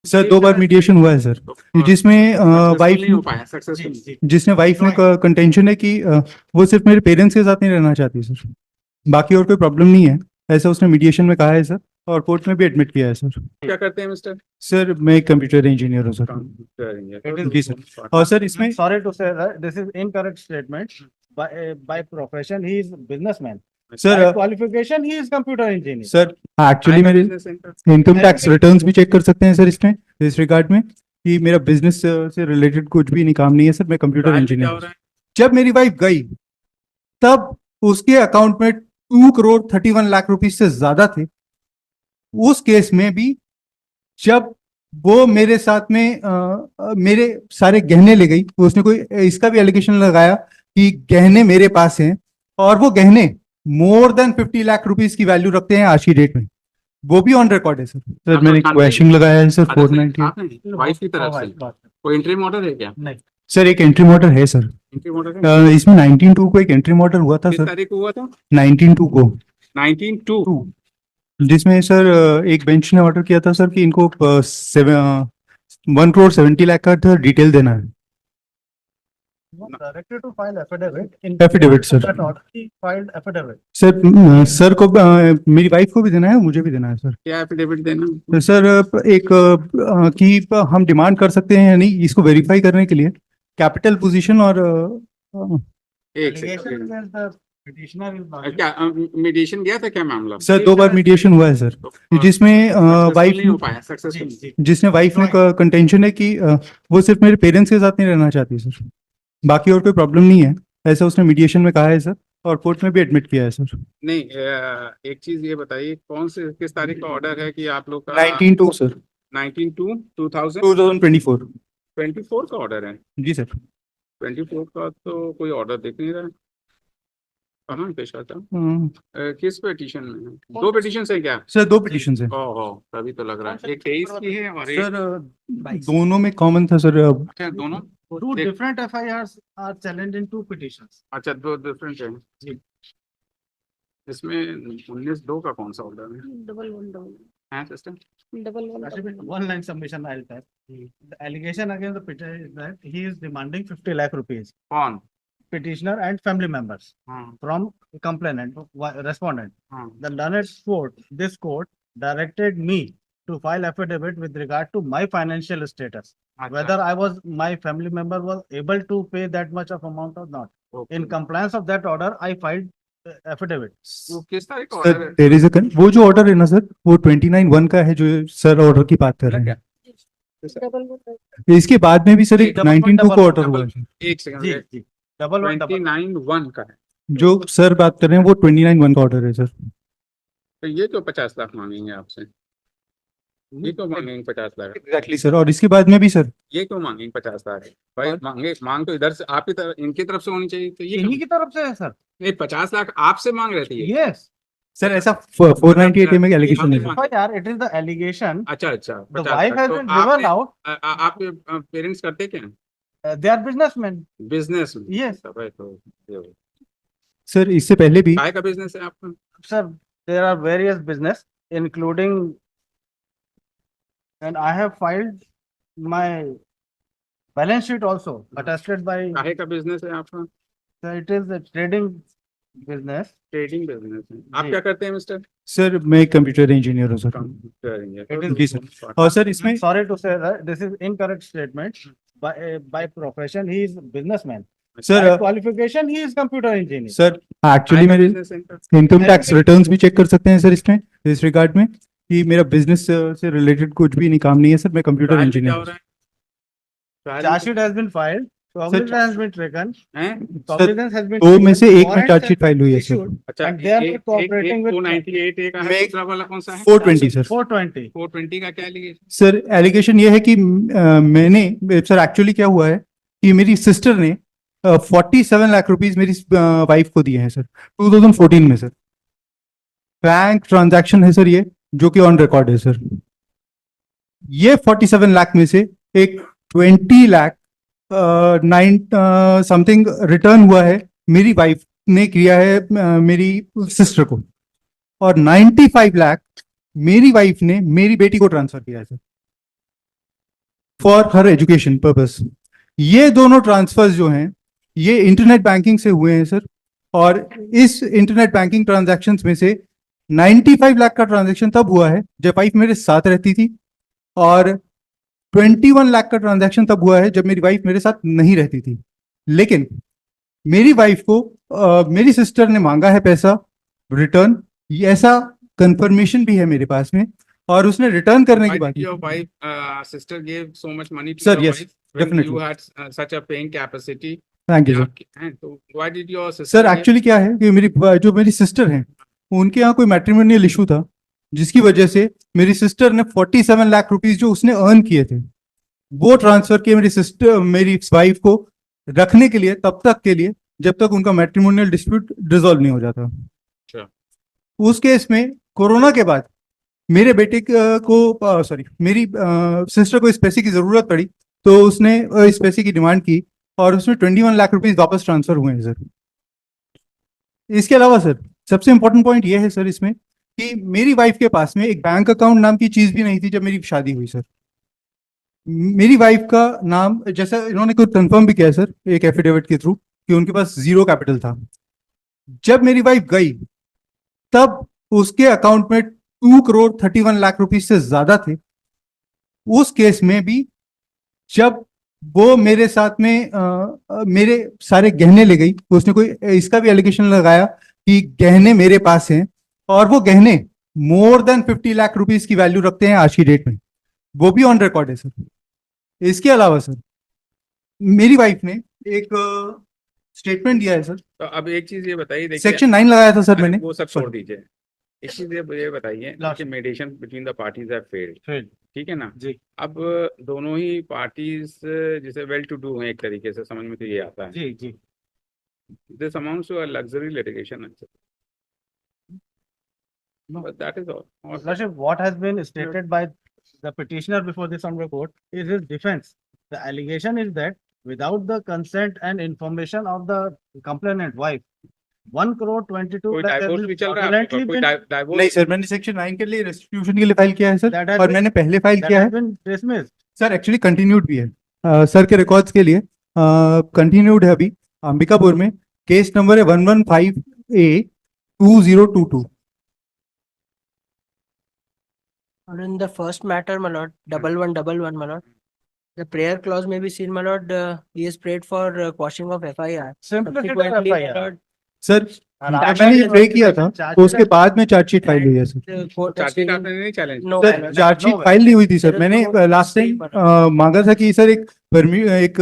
Sir 2 बार mediation हुआ है sir, जिसमें वाइफ नहीं हो पाया सक्सेसफुल। जिसने वाइफ ने कंटेंशन है कि वो सिर्फ मेरे पेरेंट्स के साथ नहीं रहना चाहती सर, बाकी और कोई प्रॉब्लम नहीं है, ऐसा उसने मीडिएशन में कहा है सर, और कोर्ट में भी एडमिट किया है सर। क्या करते हैं मिस्टर? सर मैं कंप्यूटर इंजीनियर हूँ सर। जी सर। और सर इसमें Sorry to say that this is incorrect statement. By profession, he is businessman. Sir By qualification, he is computer engineer. Sir actually मेरे इनकम टैक्स रिटर्न्स भी check कर सकते हैं sir इसमें, इस रिगार्ड में कि मेरा बिजनेस से रिलेटेड कुछ भी नहीं काम नहीं है सर, मैं कंप्यूटर इंजीनियर हूँ। जब मेरी वाइफ गई तब उसके अकाउंट में 2,31,00,000 रुपीज से ज्यादा थे। उस केस में भी जब वो मेरे साथ में मेरे सारे गहने ले गई, उसने कोई इसका भी एलिगेशन लगाया कि गहने मेरे पास हैं, और वो गहने मोर देन 50 लाख रुपीस की वैल्यू रखते हैं आज की डेट में, वो भी ऑन रिकॉर्ड है सर। सर मैंने क्वेश्चन लगाया है सर 490। वाइफ की तरफ से कोई एंट्री ऑर्डर है क्या? नहीं सर एक एंट्री ऑर्डर है सर, एंट्री ऑर्डर इसमें 19/2 को एक एंट्री ऑर्डर हुआ था किस सर, तारीख को हुआ था? 19/2 को, 19/2। जिसमें सर एक बेंच ने ऑर्डर किया था सर कि इनको 1,70,00,000 का डिटेल देना है। Directed to file affidavit. Affidavit, sir. That order, he filed affidavit. Sir को मेरी वाइफ को भी देना है, मुझे भी देना है सर। क्या एफिडेविट देना? तो सर एक कि हम डिमांड कर सकते हैं या नहीं इसको वेरीफाई करने के लिए, कैपिटल पोजीशन और एक Allegation second. against the petitioner is not. क्या मीडिएशन गया था क्या मामला? सर 2 बार मीडिएशन हुआ है सर, जिसमें Successful नहीं हो वाइफ पाया सक्सेसफुल। जिसने वाइफ ने कंटेंशन है कि वो सिर्फ मेरे पेरेंट्स के साथ नहीं रहना चाहती सर, बाकी और कोई प्रॉब्लम नहीं है, ऐसा उसने मीडिएशन में कहा है सर, और कोर्ट में भी एडमिट किया है सर। नहीं एक चीज ये बताइए, कौन से किस तारीख का ऑर्डर है कि आप लोग का? 19/2 सर, 19/2/2024 2024। का ऑर्डर है। जी सर। 24 का तो कोई ऑर्डर दिख नहीं रहा। कहाँ पेश आता? हम्म, किस पिटीशन में है? 2 पिटीशन है क्या? सर 2 पिटीशन है ओहो, तभी तो लग रहा है। एक 23 की है और एक सर, दोनों में कॉमन था सर। अच्छा, दोनों Two देख- different FIRs are challenged in two petitions. अच्छा 2 डिफरेंट है। जी। इसमें 19/2 का कौन सा ऑर्डर है? डबल वन डबल है system? Double one That should be one line submission I'll type. The allegation against the petitioner is that he is demanding 50 lakh rupees. कौन? Petitioner and family members हाँ from complainant, respondent. हाँ। The learned court, this court directed me to file affidavit with regard to my financial status. अच्छा, Whether I was, my family member was able to pay that much of amount or not. okay. In compliance of that order, I filed affidavit. वो किस तारीख का order sir है? There is वो जो order है ना सर, वो 29/1 का है जो सर ऑर्डर की बात कर रहे क्या? हैं। डबल वन इसके बाद में भी सर एक डबल 19/2 को ऑर्डर डबल- हुआ है, एक सेकंड, जी जी डबल वन डबल 29/1 का है। जो सर बात कर रहे हैं वो 29/1 का ऑर्डर है सर। तो ये तो 50 लाख मांगेंगे आपसे। ये क्यों मांगेंगे 50 लाख? एग्जैक्टली सर, और इसके बाद में भी सर ये क्यों मांगेंगे 50 लाख? भाई मांग तो इधर से आपकी तरफ, इनकी तरफ से होनी चाहिए। तो ये इन्हीं की तरफ से है सर। नहीं, 50 लाख आपसे मांग रहे थे ये। Yes. सर ऐसा 498 में एलिगेशन है सर। But यार, it is the allegation. अच्छा अच्छा, The 50 wife लाख। has तो been driven out. आपके पेरेंट्स करते क्या? They are businessmen. बिजनेस में? Yes. भाई तो ये- सर इससे पहले भी काय का बिजनेस है आपका? Sir, there are various business, including, and I have filed my balance sheet also attested by. काहे का बिजनेस है आपका? So it is a trading business. Trading business है। आप जी। क्या करते हैं मिस्टर? सर मैं कंप्यूटर इंजीनियर हूँ सर। कंप्यूटर जी सर। और सर इसमें Sorry to say that this is incorrect statement. By profession, he is businessman. By sir qualification, he is computer engineer. Sir actually मेरे इनकम टैक्स रिटर्न्स भी check कर सकते हैं sir इसमें, इस regard में कि मेरा बिजनेस से रिलेटेड कुछ भी नहीं काम नहीं है सर, मैं कंप्यूटर इंजीनियर हूँ। Charge sheet has been filed. Cognizance has been taken. Cognizance has been. दो में से एक में warrants charge have sheet file हुई है issued. सर। अच्छा, And they are not cooperating with- 298 एक है, मैं- दूसरा वाला कौन सा है? 420 सर। 420. 420 का क्या लिखे? सर एलिगेशन ये है कि मैंने सर एक्चुअली क्या हुआ है कि मेरी सिस्टर ने 47 लाख रुपीस मेरी वाइफ को दिए हैं सर 2014 में सर। बैंक ट्रांजैक्शन है सर ये, जो कि ऑन रिकॉर्ड है सर। ये 47 लाख में से एक 20 लाख 9 समथिंग रिटर्न हुआ है, मेरी वाइफ ने किया है मेरी सिस्टर को, और 95 लाख मेरी वाइफ ने मेरी बेटी को ट्रांसफर किया है sir. For her education purpose. ये दोनों ट्रांसफर्स जो हैं ये इंटरनेट बैंकिंग से हुए हैं सर, और इस इंटरनेट बैंकिंग ट्रांजैक्शंस में से 95 लाख का ट्रांजैक्शन तब हुआ है जब वाइफ मेरे साथ रहती थी, और 21 लाख का ट्रांजैक्शन तब हुआ है जब मेरी वाइफ मेरे साथ नहीं रहती थी। लेकिन मेरी वाइफ को मेरी सिस्टर ने मांगा है पैसा रिटर्न, ऐसा कंफर्मेशन भी है मेरे पास में, और उसने रिटर्न करने Why की बात did की। your wife, sister gave so much money to Sir, your yes, wife when definitely. you had such a paying capacity? Thank you sir. हैं, तो why did your sister sir give- actually क्या है कि जो मेरी sister हैं उनके यहाँ कोई मैट्रिमोनियल इशू था, जिसकी वजह से मेरी सिस्टर ने 47 लाख रुपीस जो उसने अर्न किए थे वो ट्रांसफर किए मेरी वाइफ को रखने के लिए, तब तक के लिए जब तक उनका मैट्रिमोनियल डिस्प्यूट रिजॉल्व नहीं हो जाता। अच्छा। उस केस में कोरोना के बाद मेरे बेटे को मेरी सिस्टर को इस पैसे की जरूरत पड़ी, तो उसने इस पैसे की डिमांड की और उसमें 21 लाख रुपीस वापस ट्रांसफर हुए हैं सर। इसके अलावा सर सबसे इंपॉर्टेंट पॉइंट ये है सर इसमें कि मेरी वाइफ के पास में एक बैंक अकाउंट नाम की चीज भी नहीं थी जब मेरी शादी हुई सर। मेरी वाइफ का नाम, जैसा इन्होंने कुछ कंफर्म भी किया सर एक एफिडेविट के थ्रू, कि उनके पास 0 कैपिटल था। जब मेरी वाइफ गई तब उसके अकाउंट में 2 करोड़ 31 लाख रुपीस से ज्यादा थे। उस केस में भी जब वो मेरे साथ में मेरे सारे गहने ले गई, उसने कोई इसका भी एलिगेशन लगाया कि गहने मेरे पास हैं, और वो गहने मोर देन 50 लाख रुपीस की वैल्यू रखते हैं आज की डेट में, वो भी ऑन रिकॉर्ड है सर। इसके अलावा सर मेरी वाइफ ने एक स्टेटमेंट दिया है सर, तो अब एक चीज ये बताइए, देखिए सेक्शन 9 लगाया था सर अरे मैंने। वो सब छोड़ दीजिए, एक चीज ये बताइए कि मेडिएशन between the parties have failed, ठीक है ना जी। अब दोनों ही पार्टीज जैसे वेल टू डू हैं एक तरीके से, समझ में तो ये आता है, जी जी। This amounts to a luxury litigation, but that is all. Lordship, what has been stated by the petitioner before this honorable court is his defense. The allegation is that without the consent and information of the complainant wife, 1 crore 22 कोई lakh has divorce been भी चल रहा है आपके fraudulently पास? कोई been- divorce? नहीं sir, मैंने section 9 के लिए रेस्टिट्यूशन के लिए फाइल किया है सर, That has और been- मैंने पहले फाइल that किया has है been dismissed. Sir. Actually continued भी है सर के रिकॉर्ड्स के लिए, कंटिन्यूड है अभी अंबिकापुर में। केस नंबर है 115A2022। And in the first matter, my lord, 1111, my lord, the prayer clause may be seen, my lord, he has prayed for quashing of FIR. Simplicity of Subsequently, my FIR. lord, sir And जब after मैंने ये the pray किया था investigation, तो उसके बाद में chargesheet file हुई है sir. the court has chargesheet taken आपने नहीं challenge? no sir action. Chargesheet no, file नहीं हुई थी सर। There is मैंने no last stay, time but- मांगा था कि सर एक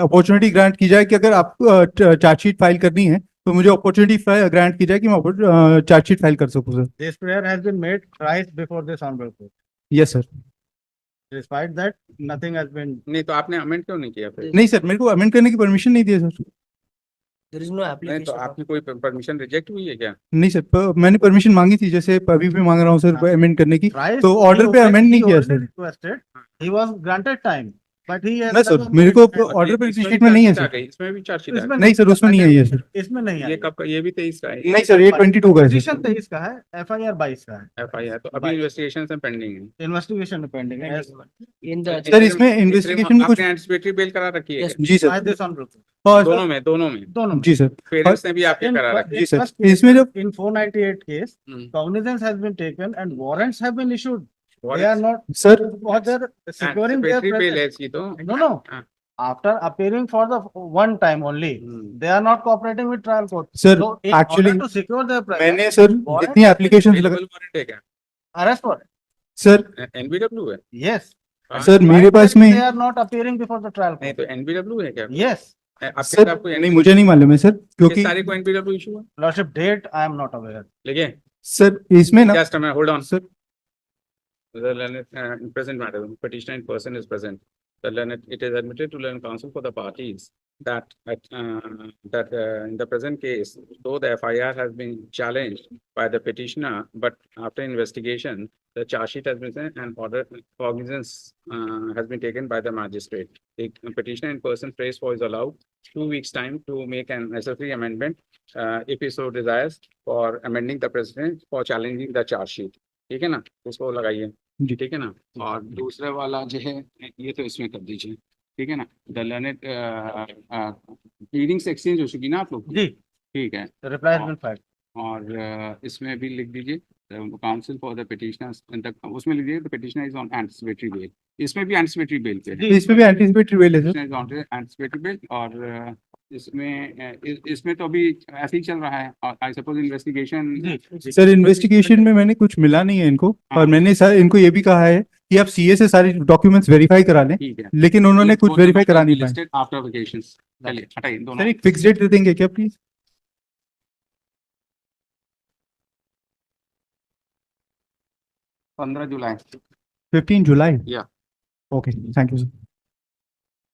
अपॉर्चुनिटी ग्रांट की जाए कि अगर आप चार्जशीट फाइल करनी है तो मुझे अपॉर्चुनिटी ग्रांट की जाए कि मैं चार्जशीट फाइल कर सकूं sir. This prayer has been made thrice before this honorable court. Yes sir. Despite that, nothing has been. नहीं तो आपने अमेंड क्यों नहीं किया फिर? नहीं सर, मेरे को अमेंड करने की परमिशन नहीं दी है सर। There is no नहीं तो application. of- आपकी कोई परमिशन रिजेक्ट हुई है क्या? नहीं सर, मैंने परमिशन मांगी थी, जैसे अभी भी मांग रहा हूँ सर अमेंड करने की। Thrice तो he order पे already- amend नहीं he किया already sir. requested, he was granted time, but he has. नहीं सर, never मेरे को made- ऑर्डर पे इसमें भी शीट में नहीं है चार्जशीट आ सर। गई, इसमें भी चार्जशीट आ इसमें नहीं सर, उसमें नहीं आई है सर। इसमें नहीं गई। है। ये कब का? ये भी 23 का है नहीं सर, ये 22 का है Petition सर। 23 का है, FIR 22 का है। FIR, तो अभी इन्वेस्टिगेशन से पेंडिंग है। Investigation pending है। In the. सर इसमें इन्वेस्टिगेशन में कुछ आपने एंटिसिपेटरी बेल करा रखी है Yes. क्या? जी By sir, this honorable court. और दोनों में दोनों में। जी सर, पेरेंट्स ने भी आपके In- करा रखी है। जी सर, first case, इसमें जब in 498 case, hmm. cognizance has been taken and warrants have been issued. What They are is- not, sir for their securing their Anticipatory bail है presence. इसकी तो। No. हाँ। After appearing for the one time only, hmm. they are not cooperating with trial court. Sir So in actually order to secure their presence, मैंने sir warrant जितनी has been application लगा Available warrant है क्या? arrest warrant. Sir NBW है? Yes. हाँ। Sir मेरे Why pass that में They are not appearing before the trial नहीं court. तो NBW है क्या? Yes. आपके सर साथ कोई नहीं, मुझे नहीं मालूम है सर, क्योंकि किस तारीख को NBW इशू हुआ? Lordship date, I am not aware. लेकिन सर इसमें ना जस्ट मैं hold on sir The learned, in present matter, the petitioner in person is present. The learned, it is admitted to learned counsel for the parties that in the present case, though the FIR has been challenged by the petitioner, but after investigation, the charge sheet has been sent and order cognizance has been taken by the magistrate. The petitioner in person prays for is allowed 2 weeks time to make an necessary amendment, if he so desires, for amending the president for challenging the charge sheet. ठीक है ना, उसको लगाइए। जी। ठीक है ना, और दूसरा वाला जो है ये तो इसमें कर दीजिए, ठीक है ना, द लर्नेड रीडिंग्स एक्सचेंज हो चुकी ना आप लोग की? जी, ठीक है, reply has been filed. और इसमें भी लिख दीजिए काउंसिल फॉर द पिटिशनर्स, उसमें लिख दीजिए the petitioner is on anticipatory bell, इसमें भी एंटिसिपेटरी बेल पे है, जी, इसमें भी एंटीसिपेटरी बेल है sir. Petitioner is on anticipatory bell, और इसमें तो अभी ऐसे ही चल रहा है, और आई सपोज इन्वेस्टिगेशन। जी, सर इन्वेस्टिगेशन में मैंने कुछ मिला नहीं है इनको, और मैंने सर इनको ये भी कहा है कि आप सीए से सारे डॉक्यूमेंट्स वेरीफाई करा लें, ठीक है, लेकिन उन्होंने कुछ वेरीफाई करा नहीं पाए। लिस्टेड आफ्टर वेकेशंस, चलिए हटाइए सर दोनों। एक फिक्स डेट दे देंगे क्या please? 15 July. 15 July. Yeah. Okay, thank you sir.